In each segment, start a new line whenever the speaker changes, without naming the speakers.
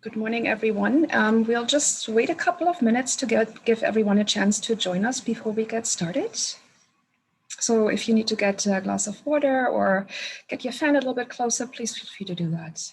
Good morning, everyone. We'll just wait a couple of minutes to give everyone a chance to join us before we get started. So if you need to get a glass of water or get your fan a little bit closer, please feel free to do that.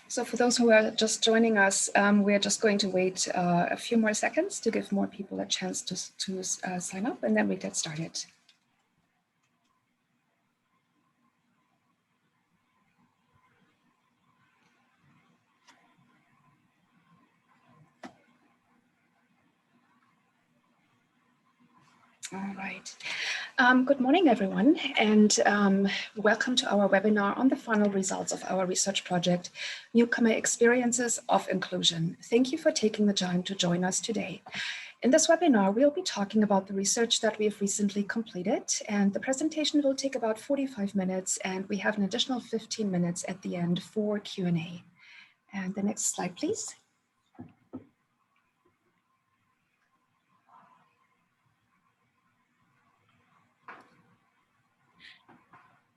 So for those who are just joining us, we're just going to wait a few more seconds to give more people a chance to sign up, and then we get started. All right. Good morning, everyone, and welcome to our webinar on the final results of our research project, Newcomer Experiences of Inclusion. Thank you for taking the time to join us today. In this webinar, we'll be talking about the research that we have recently completed, and the presentation will take about 45 minutes, and we have an additional 15 minutes at the end for Q&A. And the next slide, please.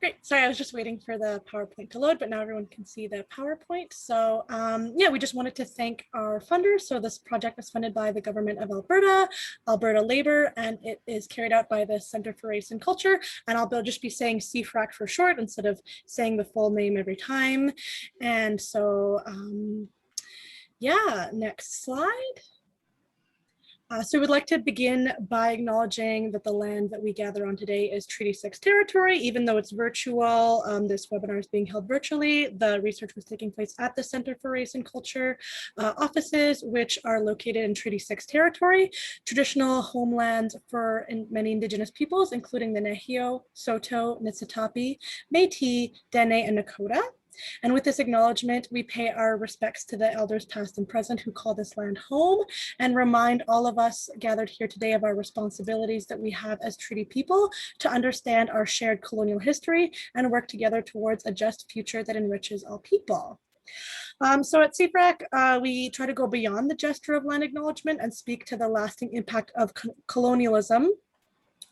Great. Sorry, I was just waiting for the PowerPoint to load, but now everyone can see the PowerPoint. So yeah, we just wanted to thank our funders. So this project was funded by the government of Alberta, Alberta Labour, and it is carried out by the Centre for Race and Culture. And I'll just be saying CFRAC for short instead of saying the full name every time. And so yeah, next slide. So we'd like to begin by acknowledging that the land that we gather on today is Treaty 6 territory. Even though it's virtual, this webinar is being held virtually. The research was taking place at the Centre for Race and Culture offices, which are located in Treaty 6 territory, traditional homelands for many Indigenous peoples, including the Nehio, Saulteaux, Niitsitapi, Métis, Dene, and Nakota. And with this acknowledgement, we pay our respects to the elders past and present who call this land home, and remind all of us gathered here today of our responsibilities that we have as treaty people to understand our shared colonial history and work together towards a just future that enriches all people. So at CFRAC, we try to go beyond the gesture of land acknowledgement and speak to the lasting impact of colonialism,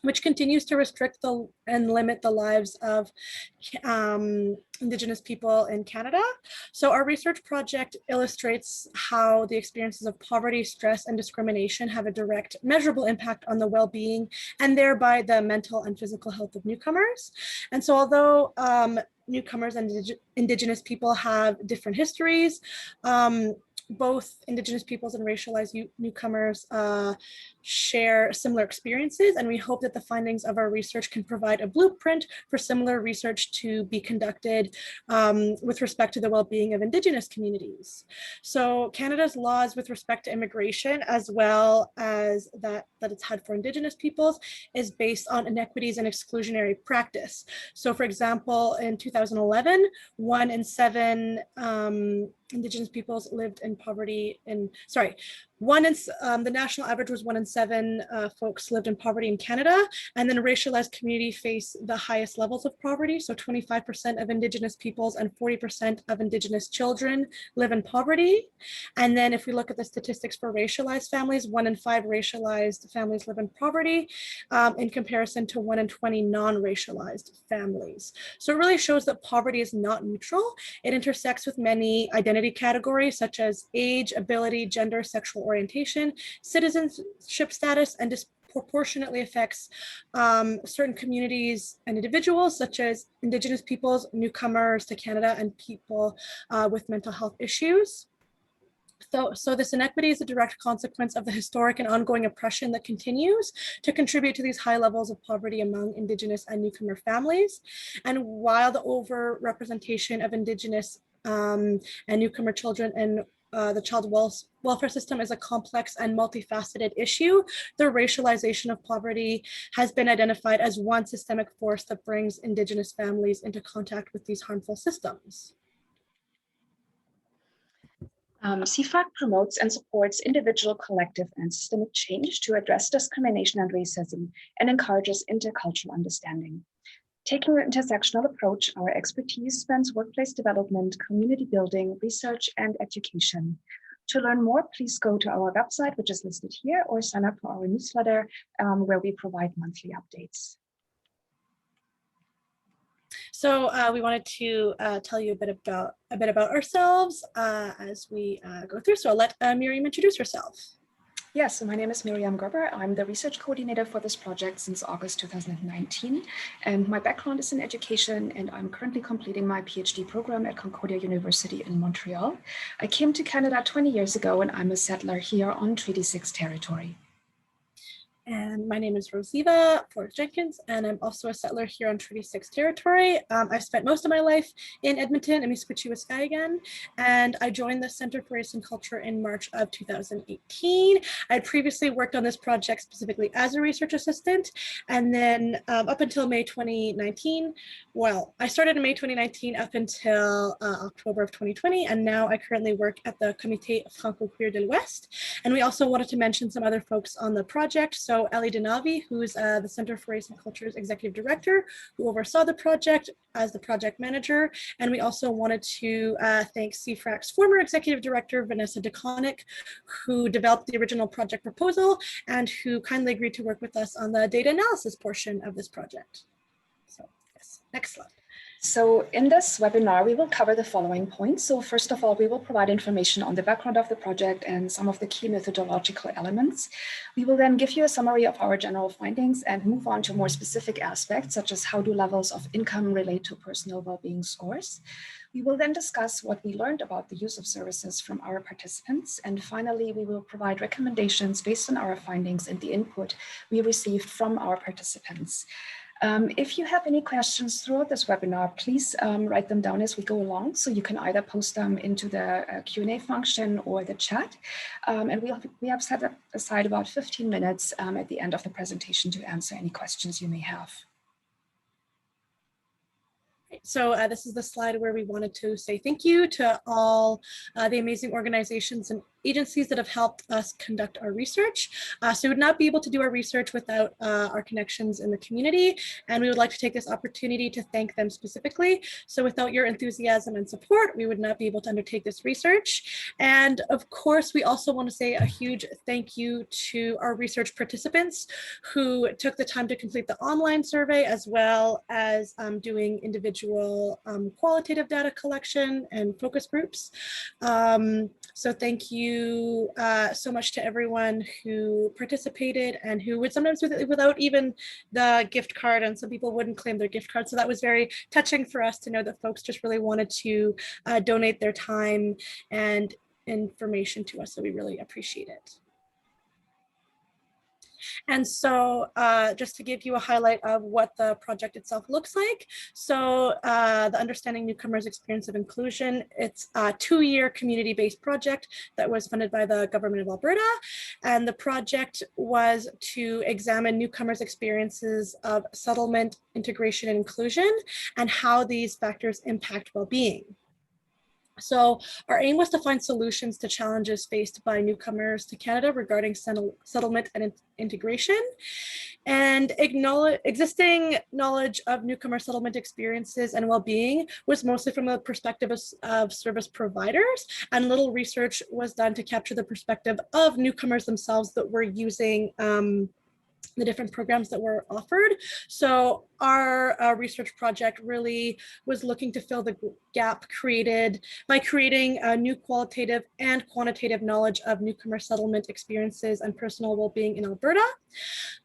which continues to restrict and limit the lives of Indigenous people in Canada. So our research project illustrates how the experiences of poverty, stress, and discrimination have a direct measurable impact on the well-being and thereby the mental and physical health of newcomers. And so although newcomers and Indigenous people have different histories, both Indigenous peoples and racialized newcomers share similar experiences, and we hope that the findings of our research can provide a blueprint for similar research to be conducted with respect to the well-being of Indigenous communities. So Canada's laws with respect to immigration, as well as that it's had for Indigenous peoples, is based on inequities and exclusionary practice. So for example, in 2011, 1 in 7 Indigenous peoples lived in poverty the national average was 1 in 7 folks lived in poverty in Canada, and then racialized community face the highest levels of poverty. So 25% of Indigenous peoples and 40% of Indigenous children live in poverty. And then if we look at the statistics for racialized families, 1 in 5 racialized families live in poverty in comparison to 1 in 20 non-racialized families. So it really shows that poverty is not neutral. It intersects with many identity categories such as age, ability, gender, sexual orientation, citizenship status, and disproportionately affects certain communities and individuals such as Indigenous peoples, newcomers to Canada, and people with mental health issues. So this inequity is a direct consequence of the historic and ongoing oppression that continues to contribute to these high levels of poverty among Indigenous and newcomer families. And while the overrepresentation of Indigenous and newcomer children in the child welfare system is a complex and multifaceted issue, the racialization of poverty has been identified as one systemic force that brings Indigenous families into contact with these harmful systems.
CFAC promotes and supports individual, collective, and systemic change to address discrimination and racism and encourages intercultural understanding. Taking an intersectional approach, our expertise spans workplace development, community building, research, and education. To learn more, please go to our website, which is listed here, or sign up for our newsletter, where we provide monthly updates.
So we wanted to tell you a bit about ourselves as we go through. So I'll let Myriam introduce herself.
Yes, so my name is Myriam Gerber. I'm the research coordinator for this project since August 2019. And my background is in education, and I'm currently completing my PhD program at Concordia University in Montreal. I came to Canada 20 years ago, and I'm a settler here on Treaty 6 territory.
And my name is Rose-Eva Forgues-Jenkins, and I'm also a settler here on Treaty 6 territory. I've spent most of my life in Edmonton and Misquechiwaskagan, and I joined the Center for Race and Culture in March of 2018. I had previously worked on this project specifically as a research assistant, and then up until May 2019, well, I started in May 2019 up until October of 2020, and now I currently work at the Comité Franco-Queer de l'Ouest. And we also wanted to mention some other folks on the project. So Ellie Denavi, who's the Center for Race and Culture's executive director, who oversaw the project as the project manager. And we also wanted to thank CFRAC's former executive director, Vanessa DeConnick, who developed the original project proposal and who kindly agreed to work with us on the data analysis portion of this project. So yes, next slide.
So in this webinar, we will cover the following points. So first of all, we will provide information on the background of the project and some of the key methodological elements. We will then give you a summary of our general findings and move on to more specific aspects, such as how do levels of income relate to personal well-being scores. We will then discuss what we learned about the use of services from our participants. And finally, we will provide recommendations based on our findings and the input we received from our participants. If you have any questions throughout this webinar, please write them down as we go along. So you can either post them into the Q&A function or the chat. And we have set aside about 15 minutes at the end of the presentation to answer any questions you may have.
So this is the slide where we wanted to say thank you to all the amazing organizations and agencies that have helped us conduct our research. So we would not be able to do our research without our connections in the community, and we would like to take this opportunity to thank them specifically. So without your enthusiasm and support, we would not be able to undertake this research. And of course, we also want to say a huge thank you to our research participants who took the time to complete the online survey, as well as doing individual qualitative data collection and focus groups. So thank you so much to everyone who participated and who would sometimes without even the gift card, and some people wouldn't claim their gift card. So that was very touching for us to know that folks just really wanted to donate their time and information to us. So we really appreciate it. And so just to give you a highlight of what the project itself looks like. So the Understanding Newcomers Experiences of Inclusion, it's a 2-year community-based project that was funded by the government of Alberta. And the project was to examine newcomers' experiences of settlement, integration, and inclusion, and how these factors impact well-being. So our aim was to find solutions to challenges faced by newcomers to Canada regarding settlement and integration, and existing knowledge of newcomer settlement experiences and well-being was mostly from the perspective of service providers, and little research was done to capture the perspective of newcomers themselves that were using the different programs that were offered. So our research project really was looking to fill the gap created by creating a new qualitative and quantitative knowledge of newcomer settlement experiences and personal well-being in Alberta.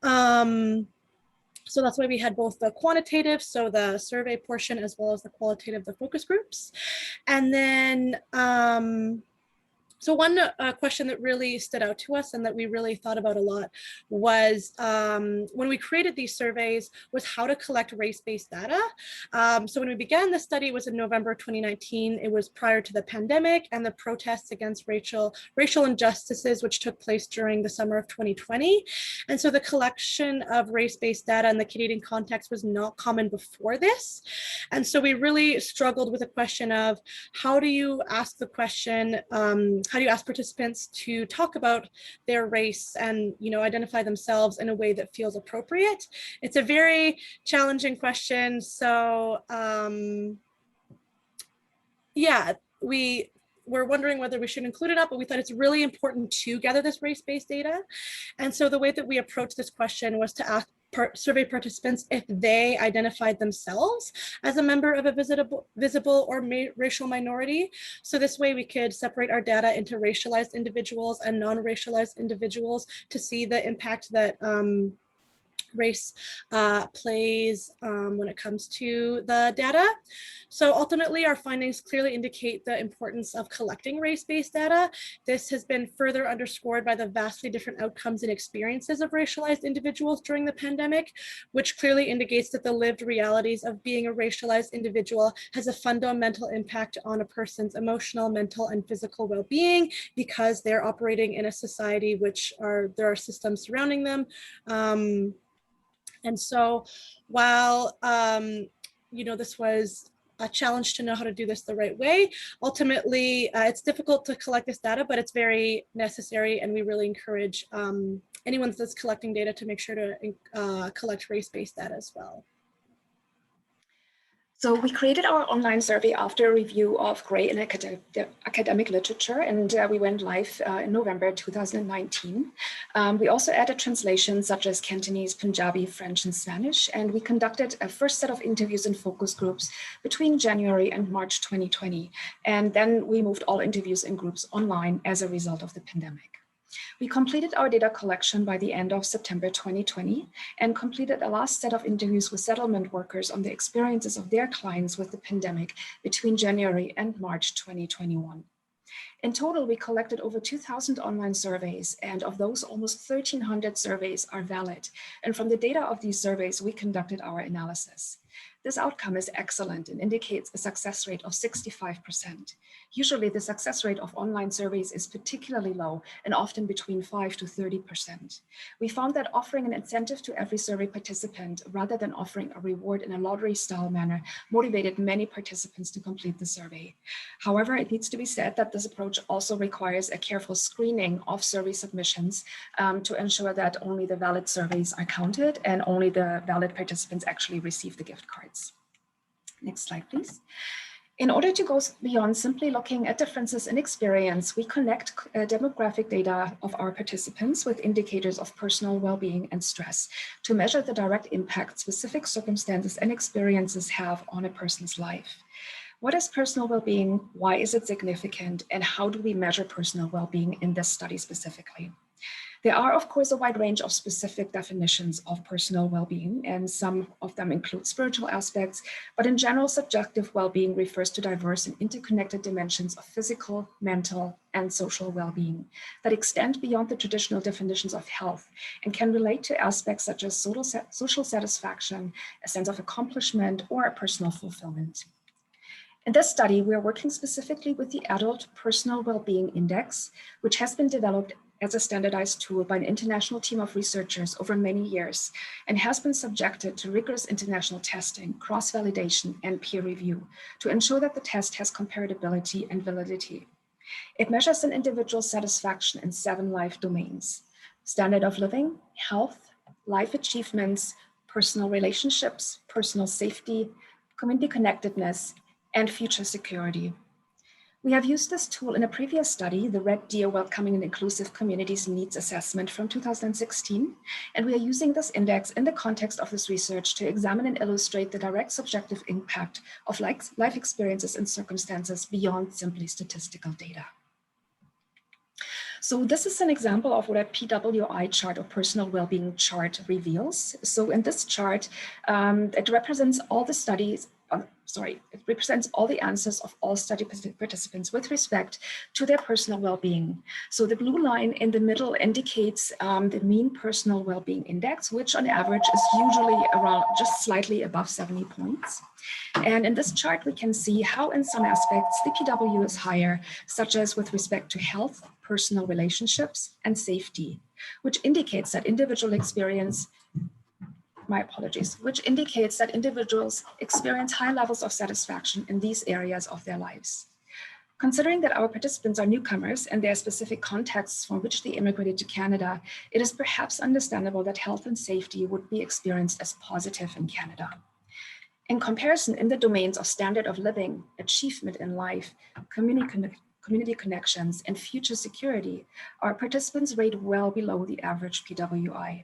So that's why we had both the quantitative, so the survey portion, as well as the qualitative, the focus groups. And then So one question that really stood out to us and that we really thought about a lot was when we created these surveys was how to collect race-based data. So when we began the study, it was in November 2019. It was prior to the pandemic and the protests against racial injustices, which took place during the summer of 2020. And so the collection of race-based data in the Canadian context was not common before this. And so we really struggled with the question of how do you ask the question, how do you ask participants to talk about their race and, you know, identify themselves in a way that feels appropriate? It's a very challenging question. So yeah, we were wondering whether we should include it up, but we thought it's really important to gather this race-based data. And so the way that we approached this question was to ask survey participants if they identified themselves as a member of a visible or racial minority. So this way we could separate our data into racialized individuals and non-racialized individuals to see the impact that race plays when it comes to the data. So ultimately, our findings clearly indicate the importance of collecting race-based data. This has been further underscored by the vastly different outcomes and experiences of racialized individuals during the pandemic, which clearly indicates that the lived realities of being a racialized individual has a fundamental impact on a person's emotional, mental, and physical well-being because they're operating in a society which there are systems surrounding them. And so while, you know, this was a challenge to know how to do this the right way, ultimately, it's difficult to collect this data, but it's very necessary. And we really encourage anyone that's collecting data to make sure to collect race-based data as well.
So we created our online survey after a review of gray and academic literature, and we went live in November 2019. We also added translations such as Cantonese, Punjabi, French, and Spanish, and we conducted a first set of interviews and focus groups between January and March 2020. And then we moved all interviews and groups online as a result of the pandemic. We completed our data collection by the end of September 2020 and completed a last set of interviews with settlement workers on the experiences of their clients with the pandemic between January and March 2021. In total, we collected over 2,000 online surveys, and of those, almost 1,300 surveys are valid. And from the data of these surveys, we conducted our analysis. This outcome is excellent and indicates a success rate of 65%. Usually the success rate of online surveys is particularly low and often between 5 to 30%. We found that offering an incentive to every survey participant rather than offering a reward in a lottery style manner motivated many participants to complete the survey. However, it needs to be said that this approach also requires a careful screening of survey submissions to ensure that only the valid surveys are counted and only the valid participants actually receive the gift cards. Next slide, please. In order to go beyond simply looking at differences in experience, we connect demographic data of our participants with indicators of personal well-being and stress to measure the direct impact specific circumstances and experiences have on a person's life. What is personal well-being? Why is it significant? And how do we measure personal well-being in this study specifically? There are, of course, a wide range of specific definitions of personal well-being, and some of them include spiritual aspects, but in general, subjective well-being refers to diverse and interconnected dimensions of physical, mental, and social well-being that extend beyond the traditional definitions of health and can relate to aspects such as social satisfaction, a sense of accomplishment, or a personal fulfillment. In this study, we are working specifically with the Adult Personal Well-Being Index, which has been developed as a standardized tool by an international team of researchers over many years and has been subjected to rigorous international testing, cross-validation, and peer review to ensure that the test has comparability and validity. It measures an individual's satisfaction in 7 life domains: standard of living, health, life achievements, personal relationships, personal safety, community connectedness, and future security. We have used this tool in a previous study, the Red Deer Welcoming and Inclusive Communities Needs Assessment from 2016, and we are using this index in the context of this research to examine and illustrate the direct subjective impact of life experiences and circumstances beyond simply statistical data. So this is an example of what a PWI chart or personal well-being chart reveals. So in this chart, it represents all the studies it represents all the answers of all study participants with respect to their personal well-being. So the blue line in the middle indicates the mean personal well-being index, which on average is usually around just slightly above 70 points. And in this chart, we can see how in some aspects the PW is higher, such as with respect to health, personal relationships, and safety, which indicates that which indicates that individuals experience high levels of satisfaction in these areas of their lives. Considering that our participants are newcomers and their specific contexts from which they immigrated to Canada, it is perhaps understandable that health and safety would be experienced as positive in Canada. In comparison, in the domains of standard of living, achievement in life, community connections, and future security, our participants rate well below the average PWI.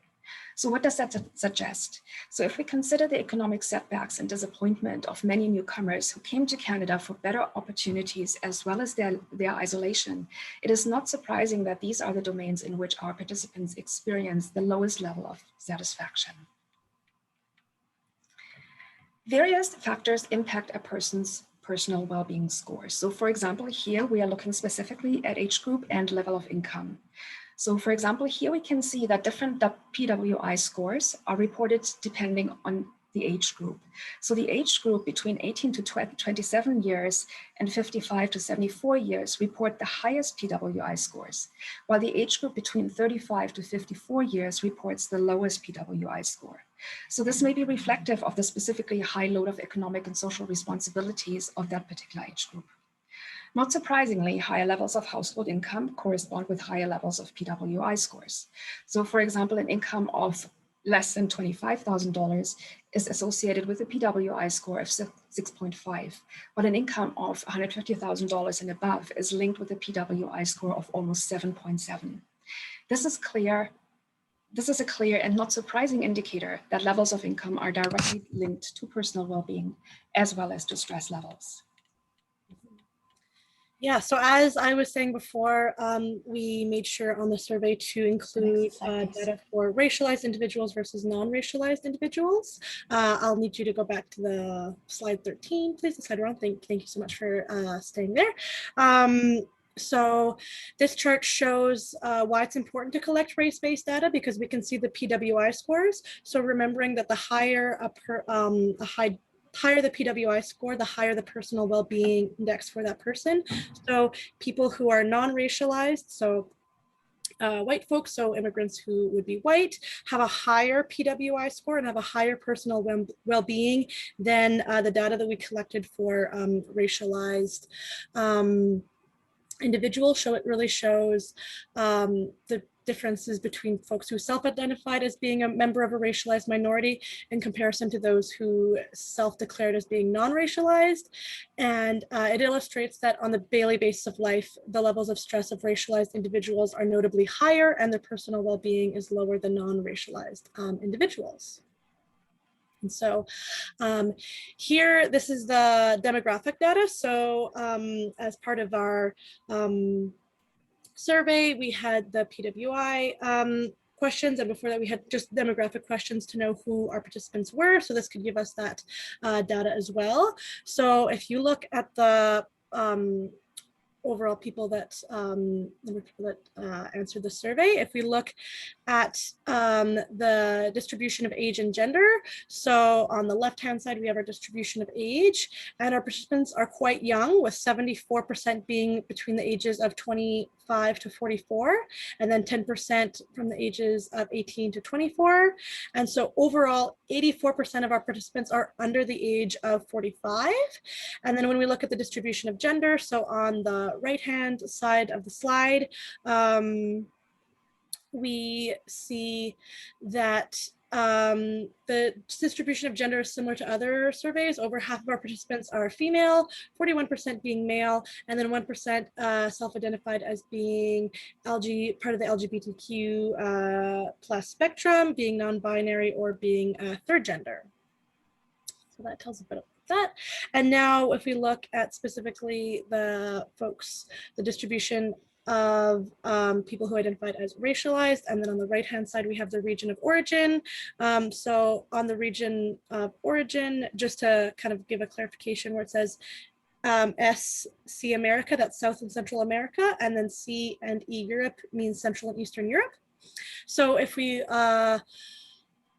So what does that suggest? So if we consider the economic setbacks and disappointment of many newcomers who came to Canada for better opportunities as well as their isolation, it is not surprising that these are the domains in which our participants experience the lowest level of satisfaction. Various factors impact a person's personal well-being scores. So for example, here we are looking specifically at age group and level of income. So for example, here we can see that different PWI scores are reported depending on the age group. So the age group between 18 to 27 years and 55 to 74 years report the highest PWI scores, while the age group between 35 to 54 years reports the lowest PWI score. So this may be reflective of the specifically high load of economic and social responsibilities of that particular age group. Not surprisingly, higher levels of household income correspond with higher levels of PWI scores. So for example, an income of less than $25,000 is associated with a PWI score of 6.5, while an income of $150,000 and above is linked with a PWI score of almost 7.7. This is a clear and not surprising indicator that levels of income are directly linked to personal well-being as well as to stress levels.
Yeah, so as I was saying before, we made sure on the survey to include data for racialized individuals versus non-racialized individuals. I'll need you to go back to the slide 13, please, the slide around. Thank you so much for staying there. So this chart shows why it's important to collect race-based data, because we can see the PWI scores. So remembering that the higher higher the PWI score, the higher the personal well-being index for that person. So people who are non-racialized, so white folks, so immigrants who would be white, have a higher PWI score and have a higher personal well-being than the data that we collected for racialized individuals. So it really shows the differences between folks who self-identified as being a member of a racialized minority in comparison to those who self-declared as being non-racialized. And it illustrates that on the daily basis of life, the levels of stress of racialized individuals are notably higher and their personal well-being is lower than non-racialized individuals. And so here, this is the demographic data. So as part of our survey, we had the PWI questions, and before that we had just demographic questions to know who our participants were. So this could give us that data as well. So if you look at the overall people that answered the survey, if we look at the distribution of age and gender, so on the left-hand side we have our distribution of age, and our participants are quite young, with 74% being between the ages of 25 to 44, and then 10% from the ages of 18 to 24. And so overall, 84% of our participants are under the age of 45. And then when we look at the distribution of gender, so on the right-hand side of the slide, we see that the distribution of gender is similar to other surveys. Over half of our participants are female, 41% being male, and then 1% self-identified as being part of the LGBTQ plus spectrum, being non-binary or being third gender. So that tells a bit about that. And now if we look at specifically the folks, the distribution of people who identified as racialized. And then on the right-hand side, we have the region of origin. So on the region of origin, just to kind of give a clarification where it says SC America, that's South and Central America, and then C and E Europe means Central and Eastern Europe. So if we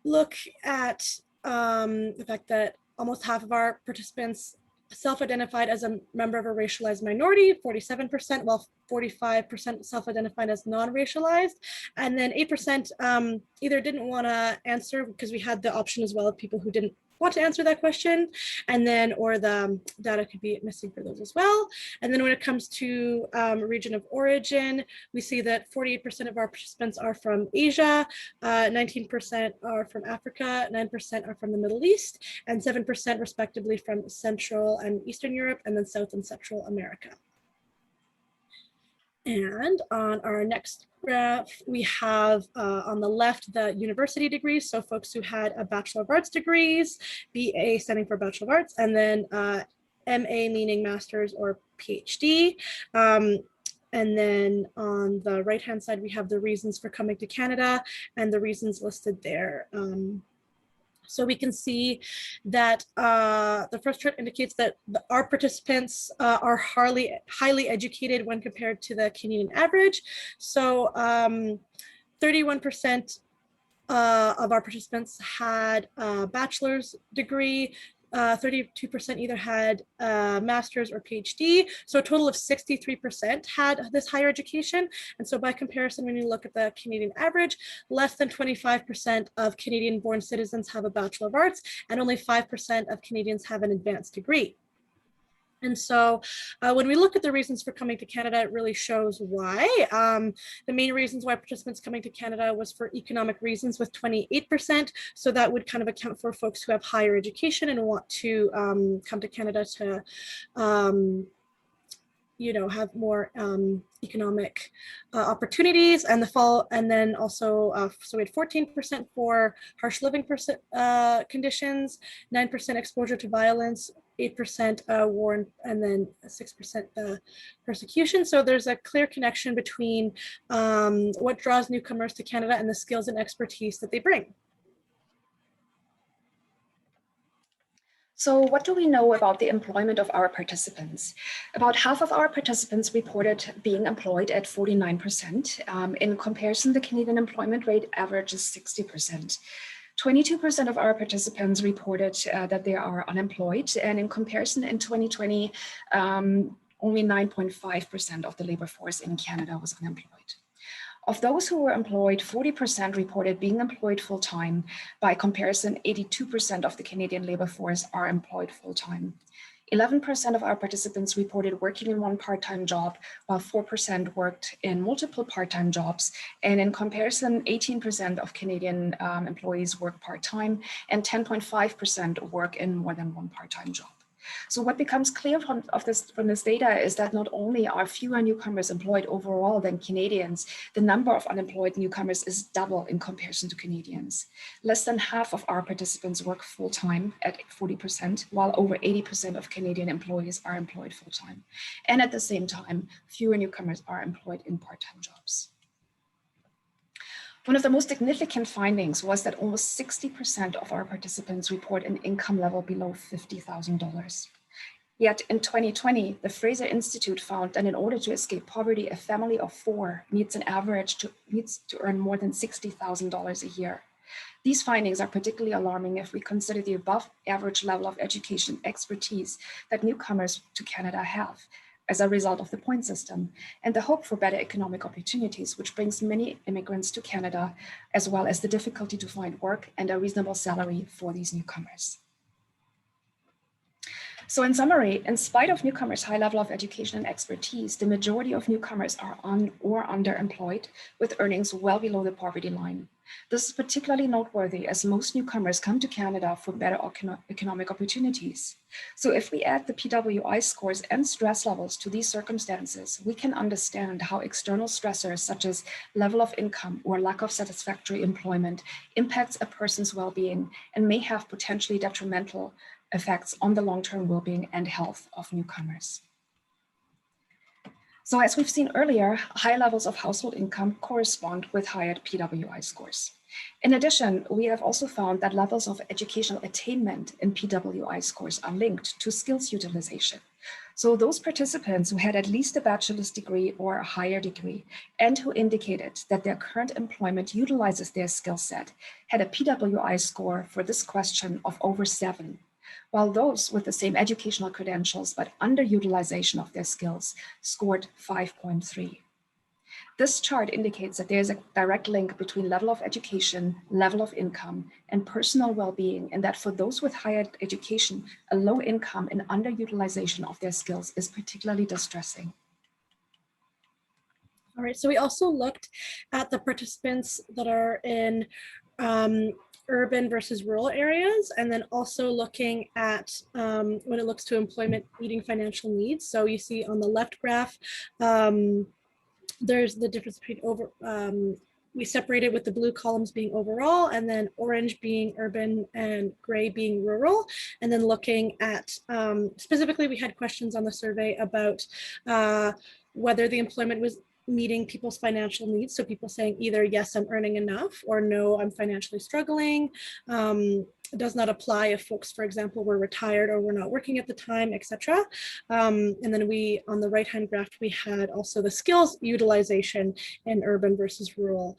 look at the fact that almost half of our participants self-identified as a member of a racialized minority, 47%, while 45% self-identified as non-racialized, and then 8% either didn't want to answer, because we had the option as well of people who didn't want to answer that question, and then or the data could be missing for those as well. And then when it comes to region of origin, we see that 48% of our participants are from Asia, 19% are from Africa, 9% are from the Middle East, and 7% respectively from Central and Eastern Europe, and then South and Central America. And on our next graph, we have on the left the university degrees, so folks who had a Bachelor of Arts degrees, BA standing for Bachelor of Arts, and then MA meaning Master's or PhD. And then on the right-hand side, we have the reasons for coming to Canada and the reasons listed there. So we can see that the first chart indicates that our participants are highly educated when compared to the Canadian average. So 31% of our participants had a bachelor's degree, 32% either had a master's or PhD. So a total of 63% had this higher education. And so by comparison, when you look at the Canadian average, less than 25% of Canadian born citizens have a Bachelor of Arts, and only 5% of Canadians have an advanced degree. And so when we look at the reasons for coming to Canada, it really shows why. The main reasons why participants coming to Canada was for economic reasons with 28%. So that would kind of account for folks who have higher education and want to come to Canada to have more economic opportunities, and then also so we had 14% for harsh living conditions, 9% exposure to violence, 8% war, and then 6% persecution. So there's a clear connection between what draws newcomers to Canada and the skills and expertise that they bring.
So what do we know about the employment of our participants? About half of our participants reported being employed at 49%. In comparison, the Canadian employment rate averages 60%. 22% of our participants reported that they are unemployed, and in comparison in 2020, only 9.5% of the labor force in Canada was unemployed. Of those who were employed, 40% reported being employed full-time. By comparison, 82% of the Canadian labor force are employed full-time. 11% of our participants reported working in one part-time job, while 4% worked in multiple part-time jobs. And in comparison, 18% of Canadian employees work part-time, and 10.5% work in more than one part-time job. So what becomes clear from this data is that not only are fewer newcomers employed overall than Canadians, the number of unemployed newcomers is double in comparison to Canadians. Less than half of our participants work full-time at 40%, while over 80% of Canadian employees are employed full-time. And at the same time, fewer newcomers are employed in part-time jobs. One of the most significant findings was that almost 60% of our participants report an income level below $50,000. Yet in 2020, the Fraser Institute found that in order to escape poverty, a family of 4 needs to earn more than $60,000 a year. These findings are particularly alarming if we consider the above average level of education expertise that newcomers to Canada have as a result of the point system, and the hope for better economic opportunities, which brings many immigrants to Canada, as well as the difficulty to find work and a reasonable salary for these newcomers. So in summary, in spite of newcomers' high level of education and expertise, the majority of newcomers are un- or underemployed, with earnings well below the poverty line. This is particularly noteworthy as most newcomers come to Canada for better economic opportunities. So if we add the PWI scores and stress levels to these circumstances, we can understand how external stressors such as level of income or lack of satisfactory employment impacts a person's well-being and may have potentially detrimental effects on the long-term well-being and health of newcomers. So as we've seen earlier, high levels of household income correspond with higher PWI scores. In addition, we have also found that levels of educational attainment in PWI scores are linked to skills utilization. So those participants who had at least a bachelor's degree or a higher degree and who indicated that their current employment utilizes their skill set had a PWI score for this question of over 7, while those with the same educational credentials but underutilization of their skills scored 5.3. This chart indicates that there is a direct link between level of education, level of income, and personal well-being, and that for those with higher education, a low income and underutilization of their skills is particularly distressing.
All right, so we also looked at the participants that are in urban versus rural areas, and then also looking at when it looks to employment meeting financial needs. So you see on the left graph, there's the difference between we separated with the blue columns being overall, and then orange being urban and gray being rural. And then looking at, specifically we had questions on the survey about whether the employment was meeting people's financial needs. So people saying either, yes, I'm earning enough, or no, I'm financially struggling. It does not apply if folks, for example, were retired or were not working at the time, etc. And then we, on the right-hand graph, we had also the skills utilization in urban versus rural.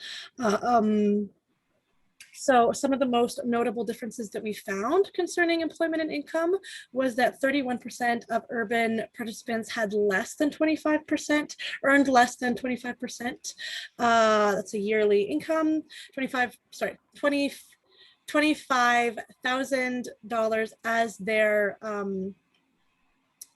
So some of the most notable differences that we found concerning employment and income was that 31% of urban participants had less than 25%, earned less than 25%. That's a yearly income, $25,000 as their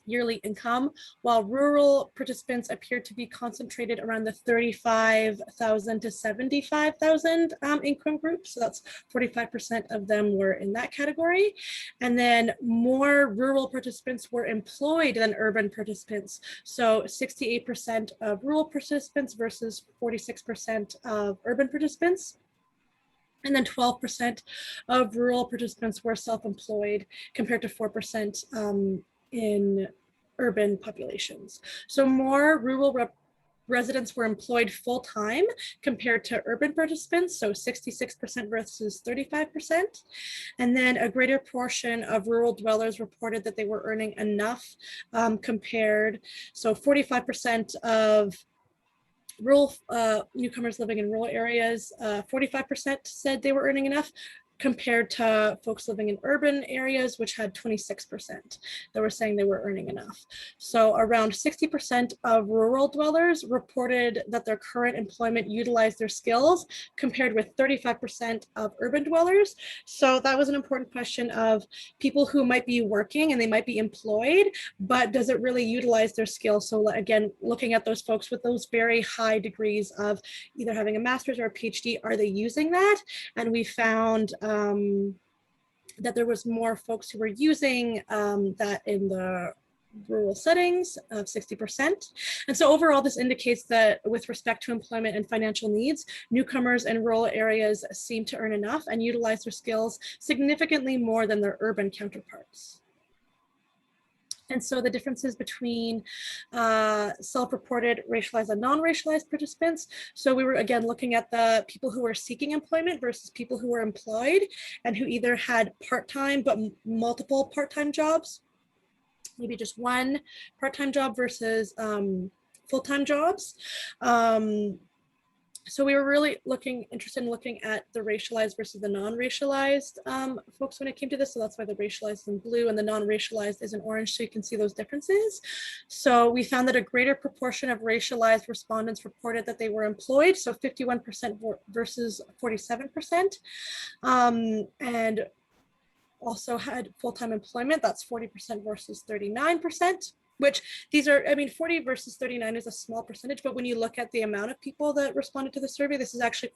yearly income, while rural participants appear to be concentrated around the 35,000 to 75,000 income group. So that's 45% of them were in that category. And then more rural participants were employed than urban participants. So 68% of rural participants versus 46% of urban participants. And then 12% of rural participants were self-employed compared to 4% in urban populations. So more rural residents were employed full-time compared to urban participants, so 66% versus 35%. And then a greater portion of rural dwellers reported that they were earning enough compared, so 45% of rural newcomers living in rural areas, 45% said they were earning enough, compared to folks living in urban areas, which had 26% that were saying they were earning enough. So around 60% of rural dwellers reported that their current employment utilized their skills, compared with 35% of urban dwellers. So that was an important question of people who might be working and they might be employed, but does it really utilize their skills? So again, looking at those folks with those very high degrees of either having a master's or a PhD, are they using that? And we found that there was more folks who were using that in the rural settings of 60%. And so overall, this indicates that with respect to employment and financial needs, newcomers in rural areas seem to earn enough and utilize their skills significantly more than their urban counterparts. And so the differences between self-reported racialized and non-racialized participants. So we were again looking at the people who were seeking employment versus people who were employed and who either had part-time but multiple part-time jobs, maybe just one part-time job versus full-time jobs. So we were really interested in looking at the racialized versus the non-racialized folks when it came to this. So that's why the racialized is in blue and the non-racialized is in orange, so you can see those differences. So we found that a greater proportion of racialized respondents reported that they were employed, so 51% versus 47%, and also had full-time employment, that's 40% versus 39%. Which these are, I mean, 40 versus 39 is a small percentage, but when you look at the amount of people that responded to the survey, this is actually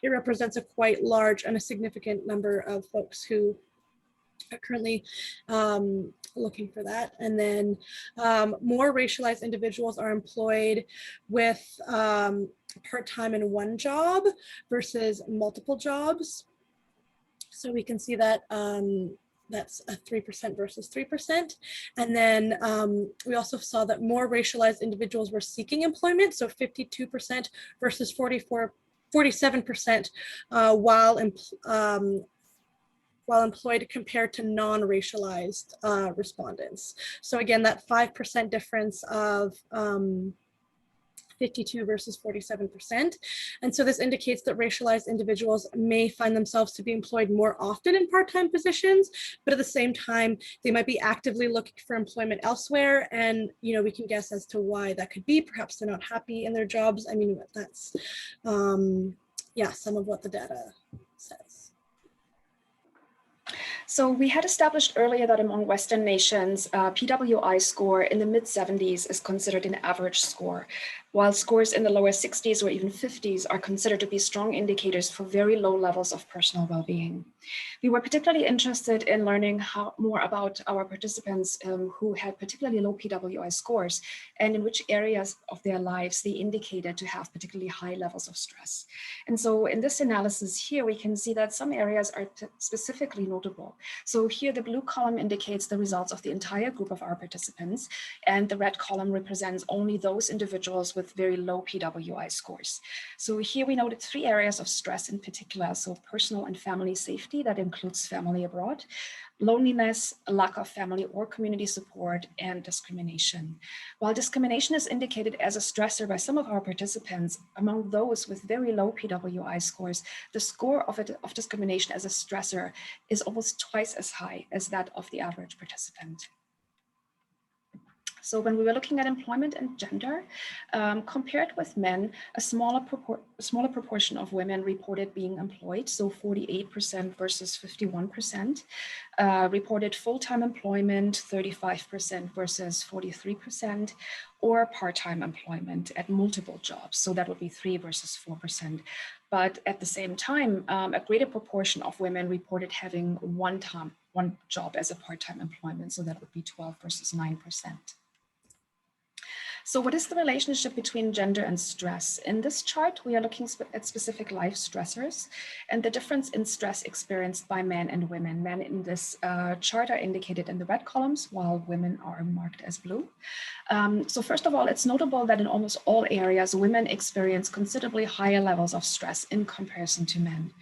it represents a quite large and a significant number of folks who are currently looking for that. And then more racialized individuals are employed with part-time in one job versus multiple jobs. So we can see that that's a 3% versus 3%. And then we also saw that more racialized individuals were seeking employment, so 52% versus 47% while employed compared to non-racialized respondents. So again, that 5% difference of 52 versus 47%. And so this indicates that racialized individuals may find themselves to be employed more often in part-time positions, but at the same time, they might be actively looking for employment elsewhere. And, you know, we can guess as to why that could be. Perhaps they're not happy in their jobs. I mean, that's, yeah, some of what the data says.
So we had established earlier that among Western nations, PWI score in the mid-70s is considered an average score, while scores in the lower 60s or even 50s are considered to be strong indicators for very low levels of personal well-being. We were particularly interested in learning more about our participants who had particularly low PWI scores and in which areas of their lives they indicated to have particularly high levels of stress. And so in this analysis here, we can see that some areas are specifically notable. So here the blue column indicates the results of the entire group of our participants, and the red column represents only those individuals with very low PWI scores. So here we noted 3 areas of stress in particular, so personal and family safety, that includes family abroad, loneliness, lack of family or community support, and discrimination. While discrimination is indicated as a stressor by some of our participants, among those with very low PWI scores, the score of discrimination as a stressor is almost twice as high as that of the average participant. So when we were looking at employment and gender, compared with men, a smaller proportion of women reported being employed, so 48% versus 51%, reported full-time employment, 35% versus 43%, or part-time employment at multiple jobs, so that would be 3 versus 4%. But at the same time, a greater proportion of women reported having one job as a part-time employment, so that would be 12 versus 9%. So what is the relationship between gender and stress? In this chart, we are looking at specific life stressors and the difference in stress experienced by men and women. Men in this chart are indicated in the red columns, while women are marked as blue. So first of all, it's notable that in almost all areas, women experience considerably higher levels of stress in comparison to men.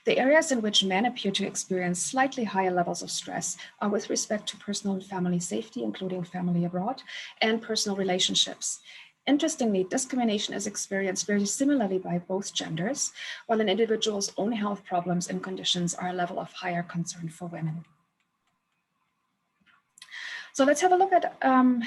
The areas in which men appear to experience slightly higher levels of stress are with respect to personal and family safety, including family abroad, and personal relationships. Interestingly, discrimination is experienced very similarly by both genders, while an individual's own health problems and conditions are a level of higher concern for women. So let's have a look at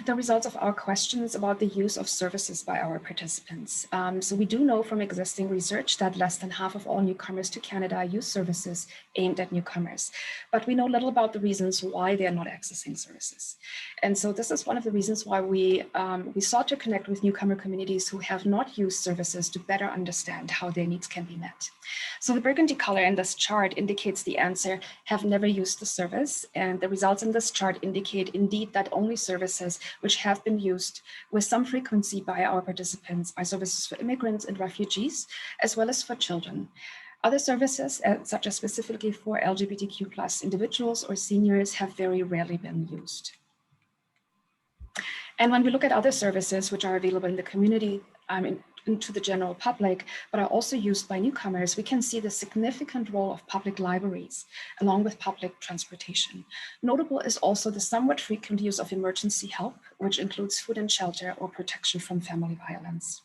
the results of our questions about the use of services by our participants. So we do know from existing research that less than half of all newcomers to Canada use services aimed at newcomers, but we know little about the reasons why they are not accessing services. And so this is one of the reasons why we sought to connect with newcomer communities who have not used services to better understand how their needs can be met. So the burgundy color in this chart indicates the answer, have never used the service, and the results in this chart indicate indeed that only services which have been used with some frequency by our participants are services for immigrants and refugees, as well as for children. Other services, such as specifically for LGBTQ+ individuals or seniors, have very rarely been used. And when we look at other services which are available in the community, into the general public, but are also used by newcomers, we can see the significant role of public libraries, along with public transportation. Notable is also the somewhat frequent use of emergency help, which includes food and shelter or protection from family violence.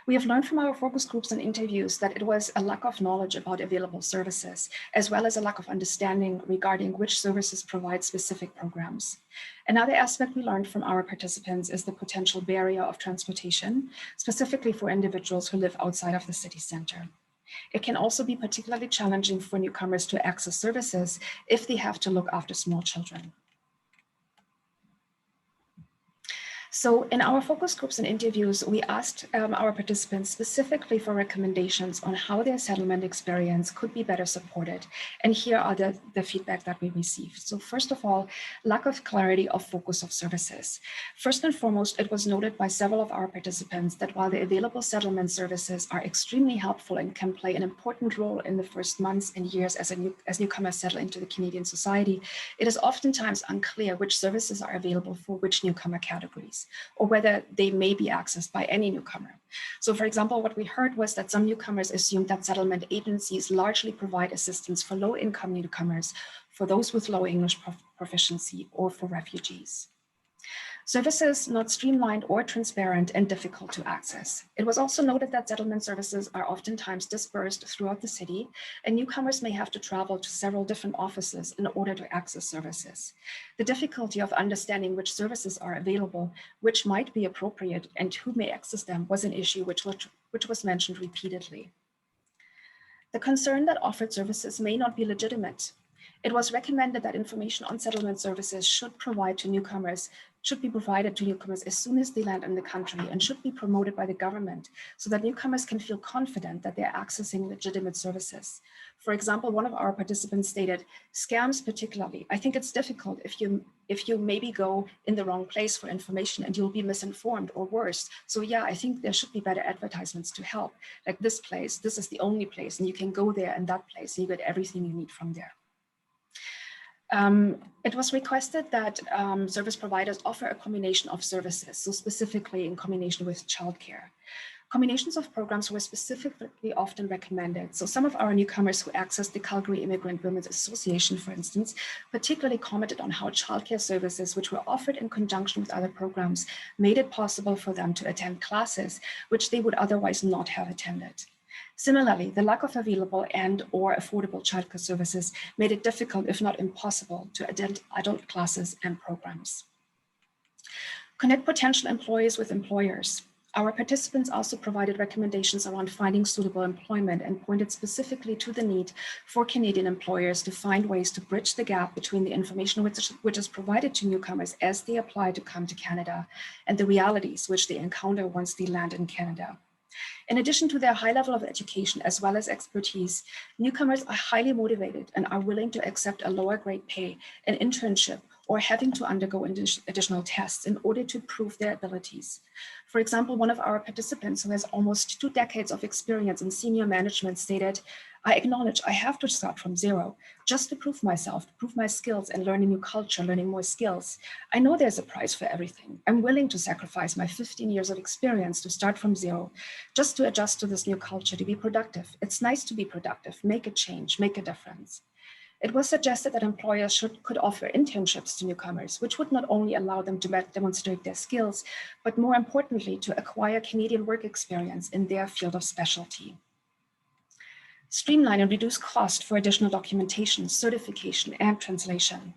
We have learned from our focus groups and interviews that it was a lack of knowledge about available services, as well as a lack of understanding regarding which services provide specific programs. Another aspect we learned from our participants is the potential barrier of transportation, specifically for individuals who live outside of the city center. It can also be particularly challenging for newcomers to access services if they have to look after small children. So in our focus groups and interviews, we asked our participants specifically for recommendations on how their settlement experience could be better supported. And here are the feedback that we received. So first of all, lack of clarity of focus of services. First and foremost, it was noted by several of our participants that while the available settlement services are extremely helpful and can play an important role in the first months and years as newcomers settle into the Canadian society, it is oftentimes unclear which services are available for which newcomer categories, or whether they may be accessed by any newcomer. So for example, what we heard was that some newcomers assumed that settlement agencies largely provide assistance for low-income newcomers, for those with low English proficiency, or for refugees. Services not streamlined or transparent and difficult to access. It was also noted that settlement services are oftentimes dispersed throughout the city, and newcomers may have to travel to several different offices in order to access services. The difficulty of understanding which services are available, which might be appropriate, and who may access them was an issue which was mentioned repeatedly. The concern that offered services may not be legitimate. It was recommended that information on settlement services should be provided to newcomers as soon as they land in the country, and should be promoted by the government so that newcomers can feel confident that they're accessing legitimate services. For example, one of our participants stated, scams particularly, I think it's difficult if you maybe go in the wrong place for information and you'll be misinformed or worse. So yeah, I think there should be better advertisements to help. Like this place, this is the only place, and you can go there and that place and you get everything you need from there. It was requested that service providers offer a combination of services, so specifically in combination with childcare. Combinations of programs were specifically often recommended. So some of our newcomers who accessed the Calgary Immigrant Women's Association, for instance, particularly commented on how childcare services, which were offered in conjunction with other programs, made it possible for them to attend classes which they would otherwise not have attended. Similarly, the lack of available and/or affordable childcare services made it difficult, if not impossible, to attend adult classes and programs. Connect potential employees with employers. Our participants also provided recommendations around finding suitable employment and pointed specifically to the need for Canadian employers to find ways to bridge the gap between the information which is provided to newcomers as they apply to come to Canada and the realities which they encounter once they land in Canada. In addition to their high level of education as well as expertise, newcomers are highly motivated and are willing to accept a lower grade pay, an internship, or having to undergo additional tests in order to prove their abilities. For example, one of our participants who has almost 2 decades of experience in senior management stated, I acknowledge I have to start from zero just to prove myself, to prove my skills and learn a new culture, learning more skills. I know there's a price for everything. I'm willing to sacrifice my 15 years of experience to start from zero, just to adjust to this new culture, to be productive. It's nice to be productive, make a change, make a difference. It was suggested that employers could offer internships to newcomers, which would not only allow them to demonstrate their skills, but more importantly, to acquire Canadian work experience in their field of specialty. Streamline and reduce cost for additional documentation, certification, and translation.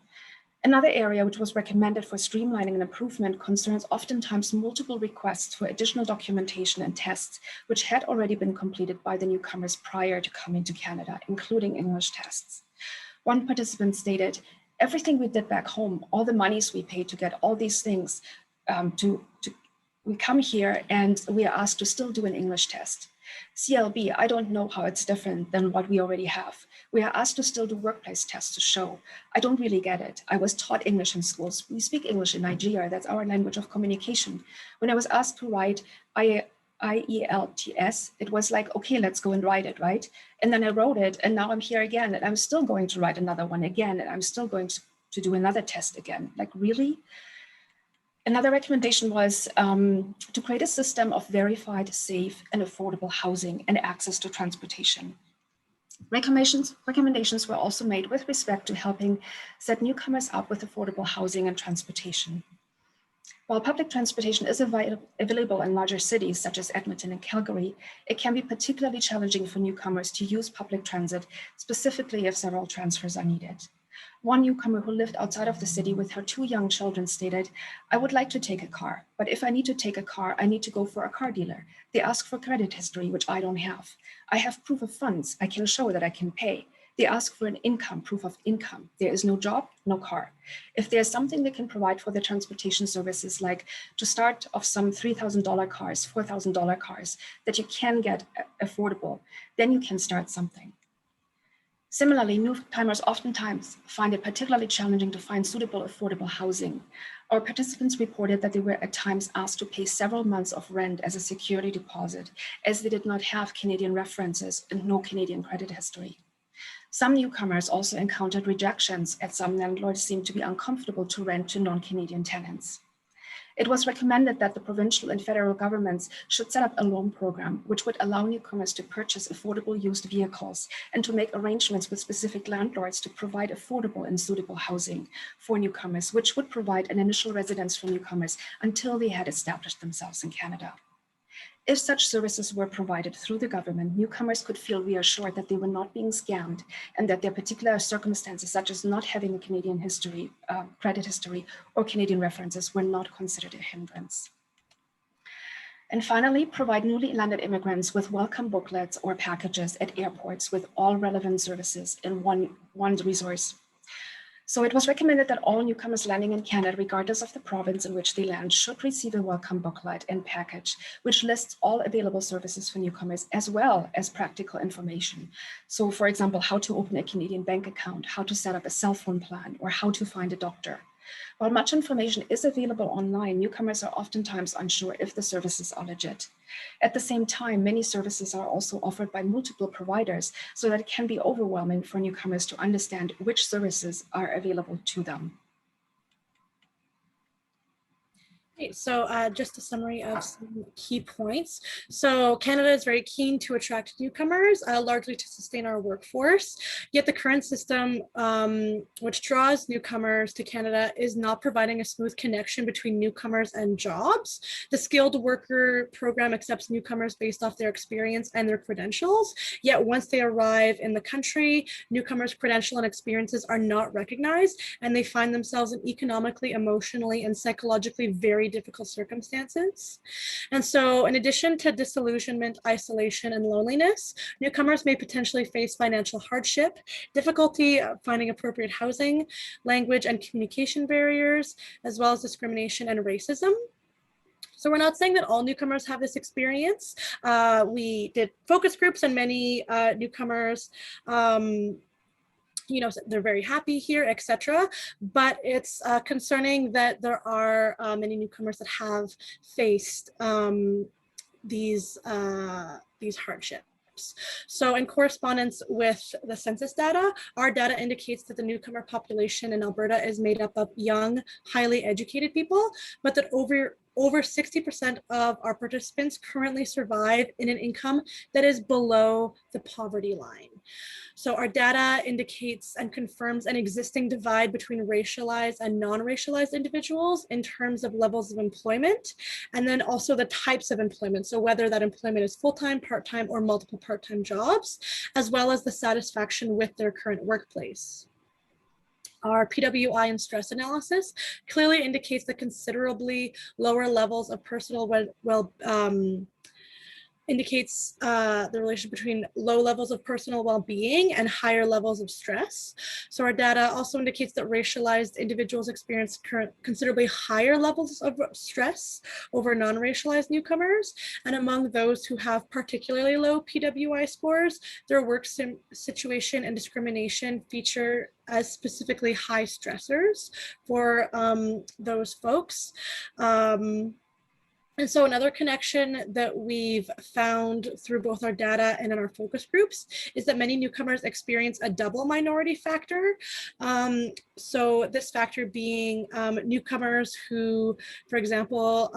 Another area which was recommended for streamlining and improvement concerns oftentimes multiple requests for additional documentation and tests, which had already been completed by the newcomers prior to coming to Canada, including English tests. One participant stated, everything we did back home, all the monies we paid to get all these things, we come here and we are asked to still do an English test. CLB, I don't know how it's different than what we already have. We are asked to still do workplace tests to show. I don't really get it. I was taught English in schools. We speak English in Nigeria. That's our language of communication. When I was asked to write IELTS, it was like, okay, let's go and write it, right? And then I wrote it, and now I'm here again, and I'm still going to write another one again, and I'm still going to do another test again. Like, really? Another recommendation was to create a system of verified, safe, and affordable housing and access to transportation. Recommendations were also made with respect to helping set newcomers up with affordable housing and transportation. While public transportation is available in larger cities such as Edmonton and Calgary, it can be particularly challenging for newcomers to use public transit, specifically if several transfers are needed. One newcomer who lived outside of the city with her 2 young children stated, I would like to take a car, but if I need to take a car, I need to go for a car dealer. They ask for credit history, which I don't have. I have proof of funds. I can show that I can pay. They ask for an income, proof of income. There is no job, no car. If there's something they can provide for their transportation services, like to start off some $3,000 cars, $4,000 cars that you can get affordable, then you can start something. Similarly, newcomers oftentimes find it particularly challenging to find suitable, affordable housing. Our participants reported that they were at times asked to pay several months of rent as a security deposit, as they did not have Canadian references and no Canadian credit history. Some newcomers also encountered rejections, as some landlords seemed to be uncomfortable to rent to non-Canadian tenants. It was recommended that the provincial and federal governments should set up a loan program which would allow newcomers to purchase affordable used vehicles and to make arrangements with specific landlords to provide affordable and suitable housing for newcomers, which would provide an initial residence for newcomers until they had established themselves in Canada. If such services were provided through the government, newcomers could feel reassured that they were not being scammed and that their particular circumstances, such as not having a Canadian history, credit history, or Canadian references, were not considered a hindrance. And finally, provide newly landed immigrants with welcome booklets or packages at airports with all relevant services in one resource. So it was recommended that all newcomers landing in Canada, regardless of the province in which they land, should receive a welcome booklet and package, which lists all available services for newcomers, as well as practical information. So for example, how to open a Canadian bank account, how to set up a cell phone plan, or how to find a doctor. While much information is available online, newcomers are oftentimes unsure if the services are legit. At the same time, many services are also offered by multiple providers, so that it can be overwhelming for newcomers to understand which services are available to them.
Okay, so just a summary of some key points. So Canada is very keen to attract newcomers, largely to sustain our workforce. Yet the current system, which draws newcomers to Canada, is not providing a smooth connection between newcomers and jobs. The skilled worker program accepts newcomers based off their experience and their credentials. Yet once they arrive in the country, newcomers' credential and experiences are not recognized, and they find themselves in economically, emotionally, and psychologically very difficult circumstances. And so in addition to disillusionment, isolation, and loneliness, newcomers may potentially face financial hardship, difficulty finding appropriate housing, language and communication barriers, as well as discrimination and racism. So we're not saying that all newcomers have this experience. We did focus groups, and many newcomers they're very happy here, etc. But it's concerning that there are many newcomers that have faced these hardships. So in correspondence with the census data, our data indicates that the newcomer population in Alberta is made up of young, highly educated people, but that over 60% of our participants currently survive in an income that is below the poverty line. So our data indicates and confirms an existing divide between racialized and non-racialized individuals in terms of levels of employment, and then also the types of employment. So whether that employment is full-time, part-time, or multiple part-time jobs, as well as the satisfaction with their current workplace. Our PWI and stress analysis clearly indicates that considerably lower levels of personal indicates the relation between low levels of personal well-being and higher levels of stress. So our data also indicates that racialized individuals experience considerably higher levels of stress over non-racialized newcomers. And among those who have particularly low PWI scores, their work situation and discrimination feature as specifically high stressors for those folks. And so another connection that we've found through both our data and in our focus groups is that many newcomers experience a double minority factor. So this factor being newcomers who, for example,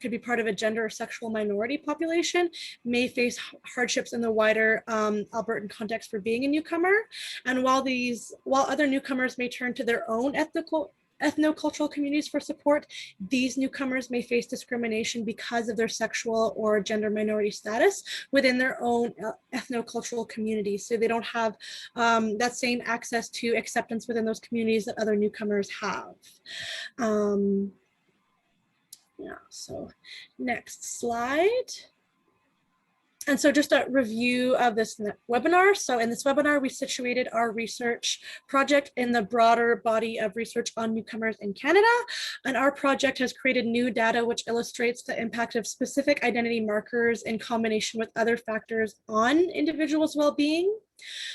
could be part of a gender or sexual minority population, may face hardships in the wider Albertan context for being a newcomer. And while other newcomers may turn to their own ethnocultural communities for support, these newcomers may face discrimination because of their sexual or gender minority status within their own ethnocultural communities. So they don't have that same access to acceptance within those communities that other newcomers have. Yeah, so next slide. And so just a review of this webinar. So in this webinar, we situated our research project in the broader body of research on newcomers in Canada. And our project has created new data which illustrates the impact of specific identity markers in combination with other factors on individuals' well-being.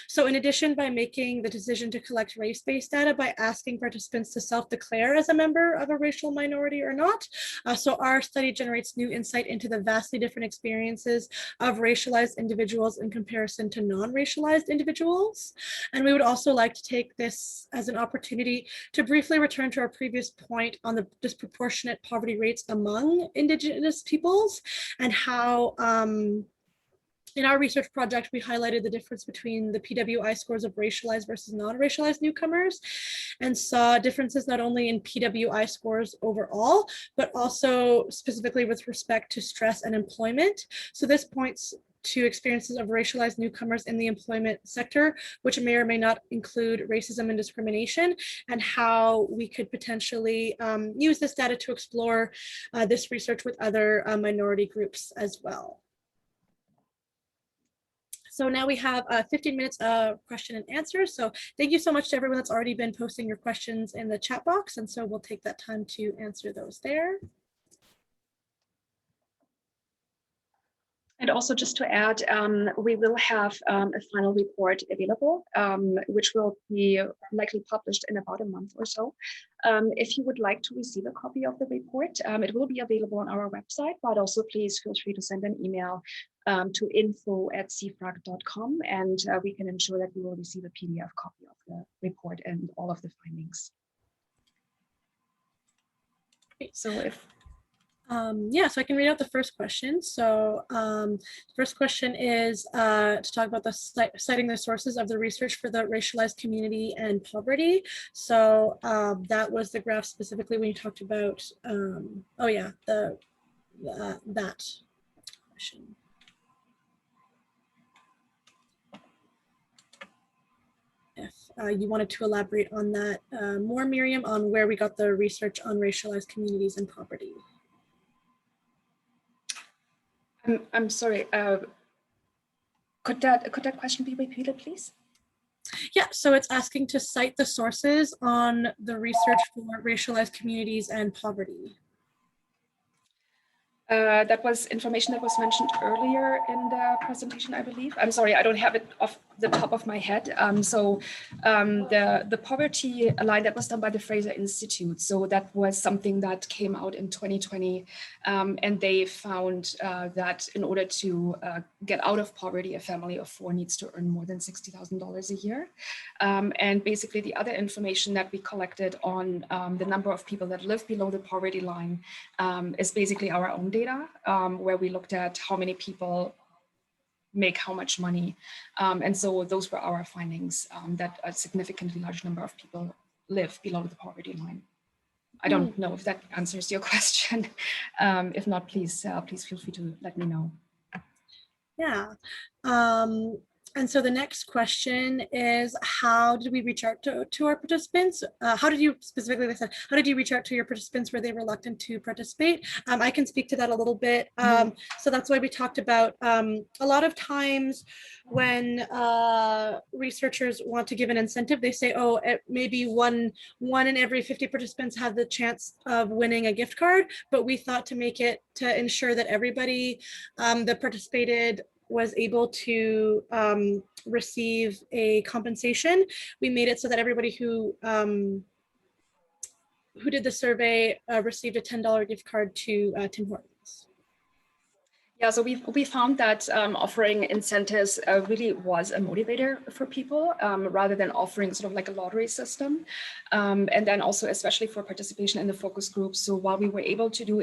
So in addition, by making the decision to collect race-based data by asking participants to self-declare as a member of a racial minority or not. So our study generates new insight into the vastly different experiences of racialized individuals in comparison to non-racialized individuals. And we would also like to take this as an opportunity to briefly return to our previous point on the disproportionate poverty rates among Indigenous peoples and how in our research project, we highlighted the difference between the PWI scores of racialized versus non-racialized newcomers and saw differences not only in PWI scores overall, but also specifically with respect to stress and employment. So this points to experiences of racialized newcomers in the employment sector, which may or may not include racism and discrimination, and how we could potentially use this data to explore this research with other minority groups as well. So now we have 15 minutes of question and answer. So thank you so much to everyone that's already been posting your questions in the chat box. And so we'll take that time to answer those there.
And also just to add, we will have a final report available, which will be likely published in about a month or so. If you would like to receive a copy of the report, it will be available on our website, but also please feel free to send an email to info@cfrag.com, and we can ensure that you will receive a PDF copy of the report and all of the findings. So if
yeah, so I can read out the first question. So the first question is to talk about the citing the sources of the research for the racialized community and poverty. So that was the graph specifically when you talked about, oh yeah, that question. If you wanted to elaborate on that more, Myriam, on where we got the research on racialized communities and poverty.
I'm sorry, could that question be repeated, please?
Yeah, so it's asking to cite the sources on the research for racialized communities and poverty.
That was information that was mentioned earlier in the presentation, I believe. I'm sorry, I don't have it off the top of my head. The poverty line that was done by the Fraser Institute. So that was something that came out in 2020, and they found that in order to get out of poverty, a family of 4 needs to earn more than $60,000 a year. And basically the other information that we collected on the number of people that live below the poverty line is basically our own data, where we looked at how many people make how much money. And so those were our findings, that a significantly large number of people live below the poverty line. I don't know if that answers your question. If not, please feel free to let me know.
Yeah. And so the next question is, how did we reach out to our participants? How did you, specifically, they said, how did you reach out to your participants? Were they reluctant to participate? I can speak to that a little bit. So that's why we talked about a lot of times when researchers want to give an incentive, they say, oh, maybe one in every 50 participants have the chance of winning a gift card. But we thought to make it, to ensure that everybody that participated was able to receive a compensation. We made it so that everybody who did the survey received a $10 gift card to Tim Hortons.
Yeah, so we found that offering incentives really was a motivator for people, rather than offering sort of like a lottery system. And then also, especially for participation in the focus groups. So while we were able to do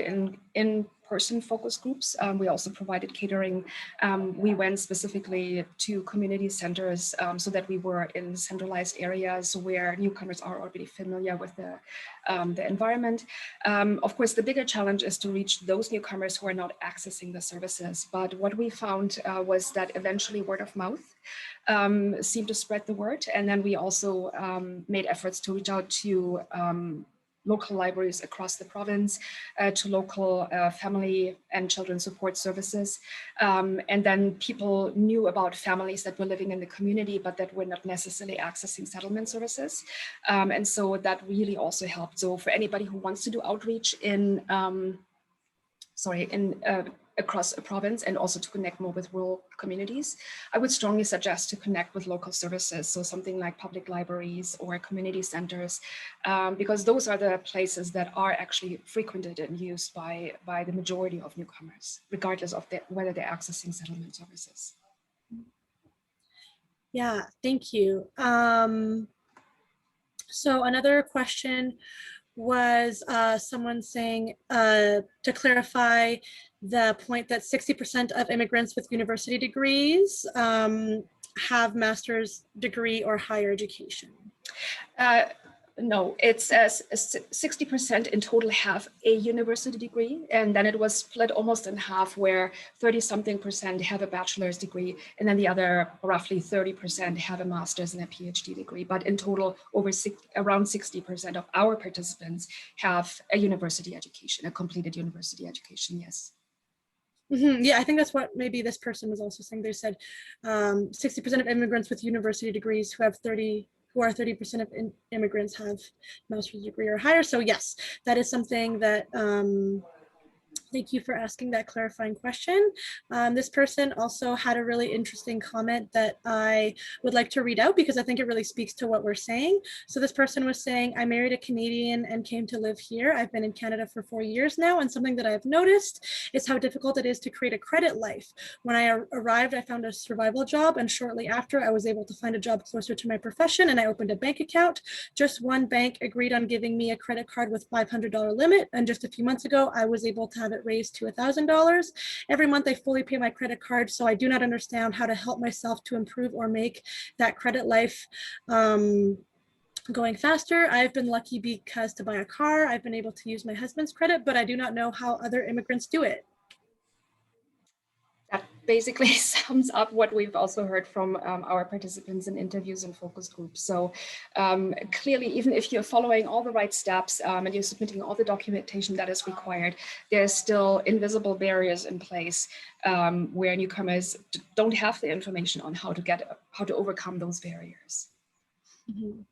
in-person focus groups, we also provided catering. We went specifically to community centers so that we were in centralized areas where newcomers are already familiar with the environment. Of course, the bigger challenge is to reach those newcomers who are not accessing the services. But what we found was that eventually word of mouth seemed to spread the word. And then we also made efforts to reach out to local libraries across the province, to local family and children support services. And then people knew about families that were living in the community, but that were not necessarily accessing settlement services. And so that really also helped. So for anybody who wants to do outreach in, across a province and also to connect more with rural communities, I would strongly suggest to connect with local services. So something like public libraries or community centers, because those are the places that are actually frequented and used by the majority of newcomers, regardless of whether they're accessing settlement services.
Yeah, thank you. So another question was someone saying, to clarify the point that 60% of immigrants with university degrees have master's degree or higher education.
No, it's 60% in total have a university degree, and then it was split almost in half, where 30-something% have a bachelor's degree, and then the other roughly 30% have a master's and a PhD degree. But in total, around 60% of our participants have a university education, a completed university education, yes.
Mm-hmm. Yeah, I think that's what maybe this person was also saying. They said 60% of immigrants with university degrees who are 30% of immigrants have master's degree or higher. So yes, that is something that, thank you for asking that clarifying question. This person also had a really interesting comment that I would like to read out because I think it really speaks to what we're saying. So this person was saying, I married a Canadian and came to live here. I've been in Canada for 4 years now, and something that I've noticed is how difficult it is to create a credit life. When I arrived, I found a survival job, and shortly after, I was able to find a job closer to my profession, and I opened a bank account. Just one bank agreed on giving me a credit card with $500 limit, and just a few months ago, I was able to have it raised to $1,000. Every month I fully pay my credit card, so I do not understand how to help myself to improve or make that credit life going faster. I've been lucky because to buy a car, I've been able to use my husband's credit, but I do not know how other immigrants do it.
That basically sums up what we've also heard from our participants in interviews and focus groups. So clearly, even if you're following all the right steps and you're submitting all the documentation that is required, there's still invisible barriers in place where newcomers don't have the information on how to overcome those barriers.
Mm-hmm.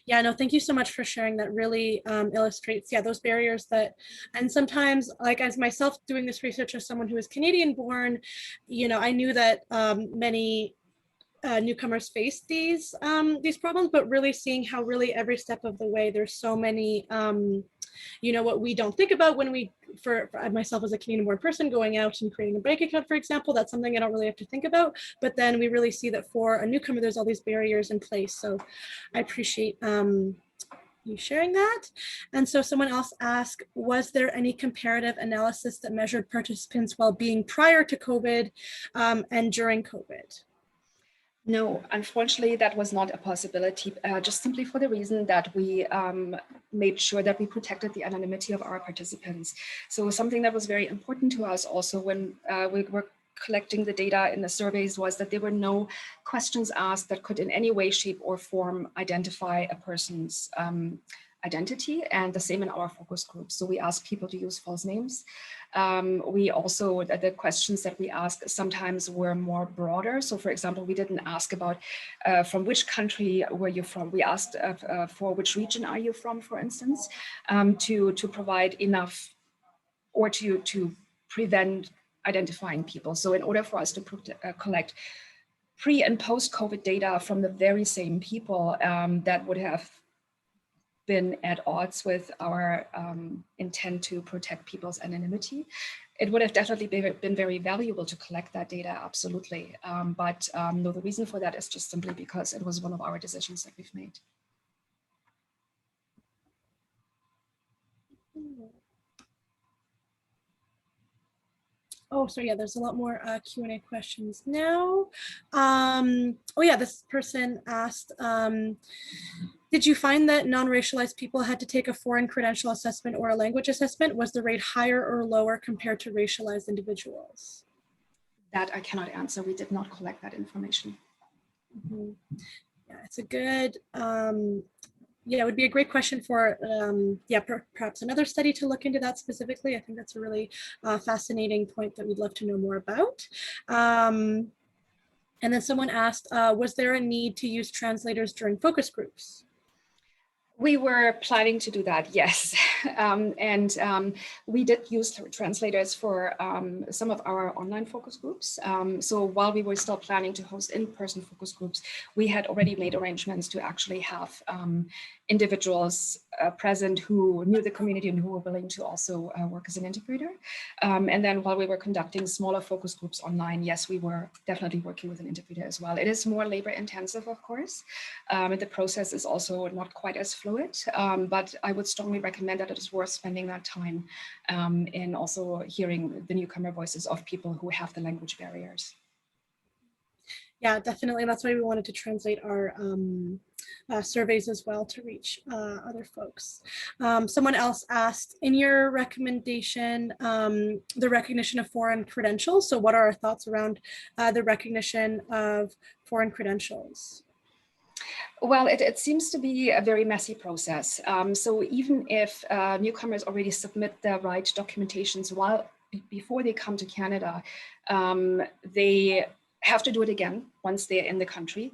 Yeah, no, thank you so much for sharing. That really illustrates, yeah, those barriers that, and sometimes, like as myself doing this research as someone who is Canadian born, you know, I knew that many newcomers face these problems, but really seeing how really every step of the way, there's so many, you know, what we don't think about when we, for myself as a Canadian born person going out and creating a bank account, for example, that's something I don't really have to think about. But then we really see that for a newcomer, there's all these barriers in place. So I appreciate you sharing that. And so someone else asked, was there any comparative analysis that measured participants' well-being prior to COVID and during COVID?
No, unfortunately, that was not a possibility, just simply for the reason that we made sure that we protected the anonymity of our participants. So something that was very important to us also when we were collecting the data in the surveys was that there were no questions asked that could in any way, shape, or form identify a person's identity, and the same in our focus groups. So we asked people to use false names. We also, the questions that we asked sometimes were more broader. So for example, we didn't ask about from which country were you from. We asked for which region are you from, for instance, to provide enough or to prevent identifying people. So in order for us to collect pre and post COVID data from the very same people, that would have been at odds with our intent to protect people's anonymity. It would have definitely been very valuable to collect that data, absolutely. But no, the reason for that is just simply because it was one of our decisions that we've made.
Oh, so yeah, there's a lot more Q&A questions now. Oh yeah, this person asked, did you find that non-racialized people had to take a foreign credential assessment or a language assessment? Was the rate higher or lower compared to racialized individuals?
That I cannot answer. We did not collect that information.
Mm-hmm. Yeah, it's a good yeah, it would be a great question for, yeah, perhaps another study to look into that specifically. I think that's a really fascinating point that we'd love to know more about. And then someone asked, was there a need to use translators during focus groups?
We were planning to do that, yes. We did use translators for some of our online focus groups. So while we were still planning to host in-person focus groups, we had already made arrangements to actually have individuals present who knew the community and who were willing to also work as an interpreter. And then while we were conducting smaller focus groups online, yes, we were definitely working with an interpreter as well. It is more labor intensive, of course, and the process is also not quite as fluid, but I would strongly recommend that it is worth spending that time in also hearing the newcomer voices of people who have the language barriers.
Yeah, definitely. And that's why we wanted to translate our surveys as well to reach other folks. Someone else asked, in your recommendation, the recognition of foreign credentials. So what are our thoughts around the recognition of foreign credentials?
Well, it seems to be a very messy process. So even if newcomers already submit the right documentations before they come to Canada, they have to do it again once they're in the country.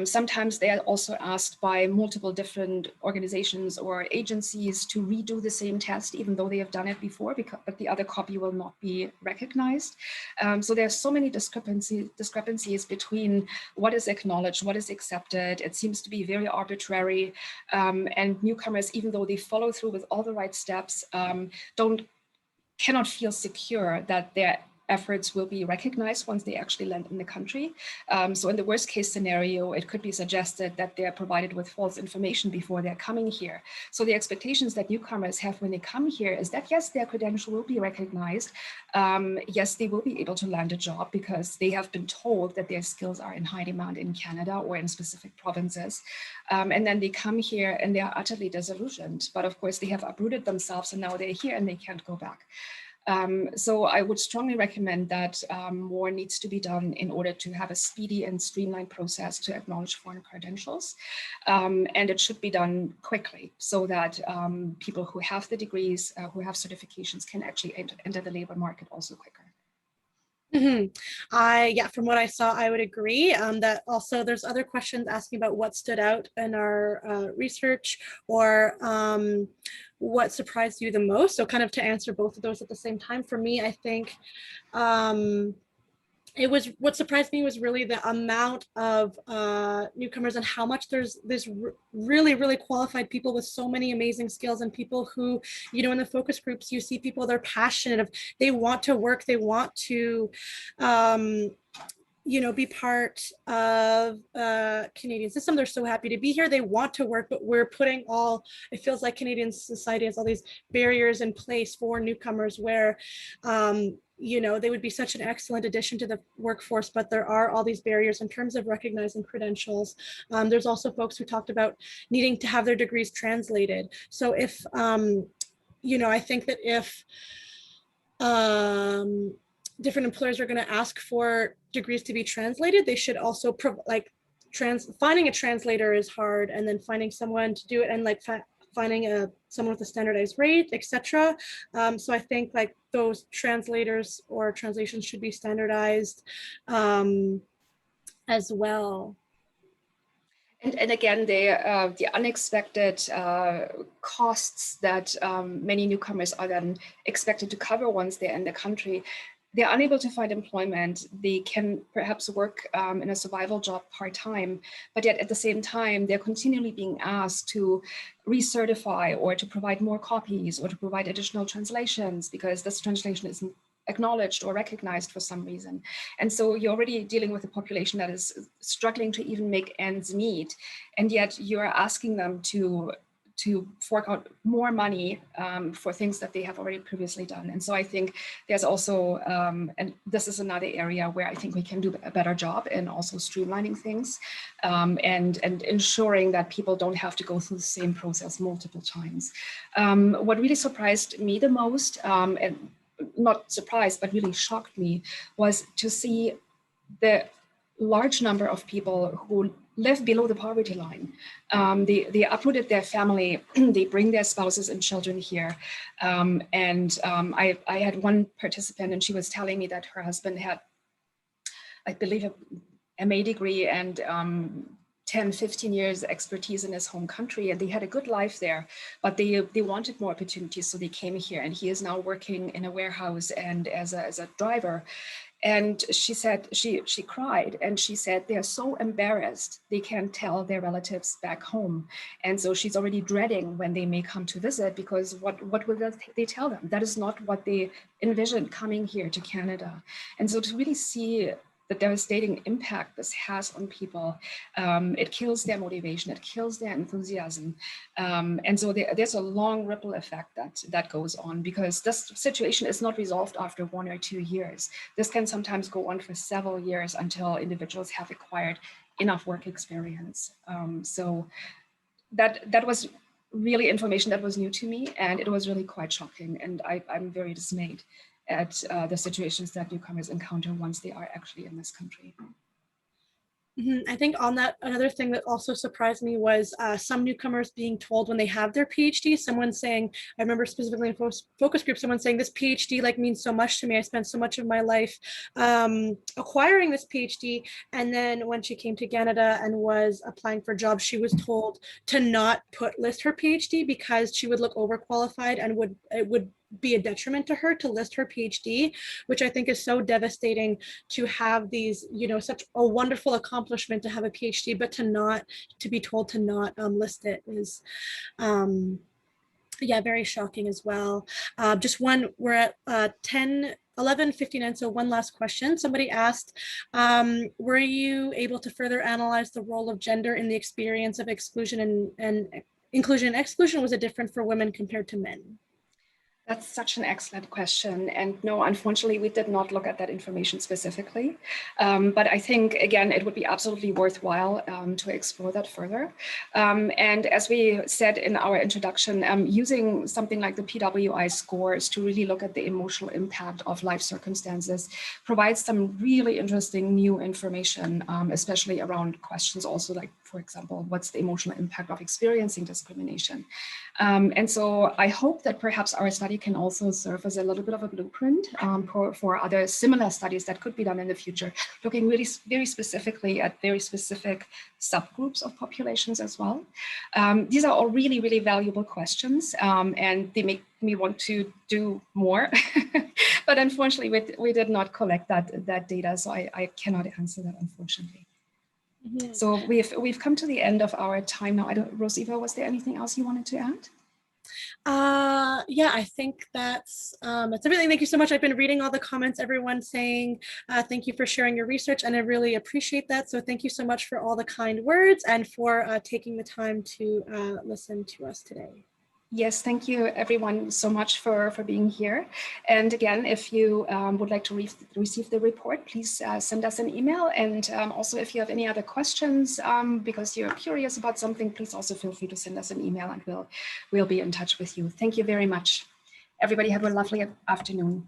Sometimes they are also asked by multiple different organizations or agencies to redo the same test, even though they have done it before, but the other copy will not be recognized. So there's so many discrepancies between what is acknowledged, what is accepted. It seems to be very arbitrary. And newcomers, even though they follow through with all the right steps, cannot feel secure that their efforts will be recognized once they actually land in the country. So in the worst case scenario, it could be suggested that they're provided with false information before they're coming here. So the expectations that newcomers have when they come here is that, yes, their credential will be recognized. Yes, they will be able to land a job because they have been told that their skills are in high demand in Canada or in specific provinces. And then they come here and they are utterly disillusioned. But of course, they have uprooted themselves and now they're here and they can't go back. So I would strongly recommend that more needs to be done in order to have a speedy and streamlined process to acknowledge foreign credentials. And it should be done quickly so that people who have the degrees, who have certifications can actually enter the labor market also quicker.
Yeah, from what I saw, I would agree that also there's other questions asking about what stood out in our research or what surprised you the most. So kind of to answer both of those at the same time, for me, I think what surprised me was really the amount of newcomers and how much there's really, really qualified people with so many amazing skills and people who, you know, in the focus groups, you see people, they're passionate, they want to work, they want to, you know, be part of Canadian system. They're so happy to be here. They want to work, but we're putting it feels like Canadian society has all these barriers in place for newcomers where, you know, they would be such an excellent addition to the workforce, but there are all these barriers in terms of recognizing credentials. There's also folks who talked about needing to have their degrees translated. So if, you know, I think that if different employers are going to ask for degrees to be translated, they should also finding a translator is hard, and then finding someone to do it, and like finding someone with a standardized rate, etc. So I think like those translators or translations should be standardized as well.
And again, the unexpected costs that many newcomers are then expected to cover once they're in the country. They're unable to find employment. They can perhaps work in a survival job part-time, but yet at the same time, they're continually being asked to recertify or to provide more copies or to provide additional translations because this translation isn't acknowledged or recognized for some reason. And so you're already dealing with a population that is struggling to even make ends meet. And yet you're asking them to fork out more money for things that they have already previously done. And so I think there's also, and this is another area where I think we can do a better job in also streamlining things and ensuring that people don't have to go through the same process multiple times. What really surprised me the most, and not surprised, but really shocked me, was to see the large number of people who live below the poverty line. They uprooted their family, they bring their spouses and children here. I had one participant, and she was telling me that her husband had, I believe, a MA degree and 10, 15 years expertise in his home country, and they had a good life there, but they wanted more opportunities, so they came here, and he is now working in a warehouse and as a driver. And she said, she cried, and she said they're so embarrassed they can't tell their relatives back home. And so she's already dreading when they may come to visit, because what will they tell them? That is not what they envisioned coming here to Canada. And so to really see the devastating impact this has on people, it kills their motivation, it kills their enthusiasm. And so there's a long ripple effect that goes on, because this situation is not resolved after 1 or 2 years. This can sometimes go on for several years until individuals have acquired enough work experience. So that was really information that was new to me, and it was really quite shocking. And I'm very dismayed at the situations that newcomers encounter once they are actually in this country.
I think on that, another thing that also surprised me was some newcomers being told when they have their PhD, someone saying, I remember specifically in focus group, someone saying this PhD like means so much to me. I spent so much of my life acquiring this PhD. And then when she came to Canada and was applying for jobs, she was told to not list her PhD because she would look overqualified and it would be a detriment to her to list her PhD, which I think is so devastating, to have these, such a wonderful accomplishment to have a PhD, but to be told to not list it is, yeah, very shocking as well. Just one, we're at 11:59, so one last question. Somebody asked, were you able to further analyze the role of gender in the experience of exclusion and inclusion? Exclusion, was it different for women compared to men?
That's such an excellent question. And no, unfortunately, we did not look at that information specifically. But I think, again, it would be absolutely worthwhile to explore that further. And as we said in our introduction, using something like the PWI scores to really look at the emotional impact of life circumstances provides some really interesting new information, especially around questions also like, for example, what's the emotional impact of experiencing discrimination? And so I hope that perhaps our study can also serve as a little bit of a blueprint for other similar studies that could be done in the future, looking really very specifically at very specific subgroups of populations as well. These are all really, really valuable questions, and they make me want to do more. But unfortunately, we did not collect that data, so I cannot answer that, unfortunately. Mm-hmm. So we've come to the end of our time now. Rose-Eva, was there anything else you wanted to add?
Yeah, I think that's everything. Thank you so much. I've been reading all the comments, everyone saying thank you for sharing your research, and I really appreciate that. So thank you so much for all the kind words and for taking the time to listen to us today.
Yes, thank you everyone so much for being here. And again, if you would like to receive the report, please send us an email. And also if you have any other questions, because you're curious about something, please also feel free to send us an email and we'll be in touch with you. Thank you very much. Everybody have a lovely afternoon.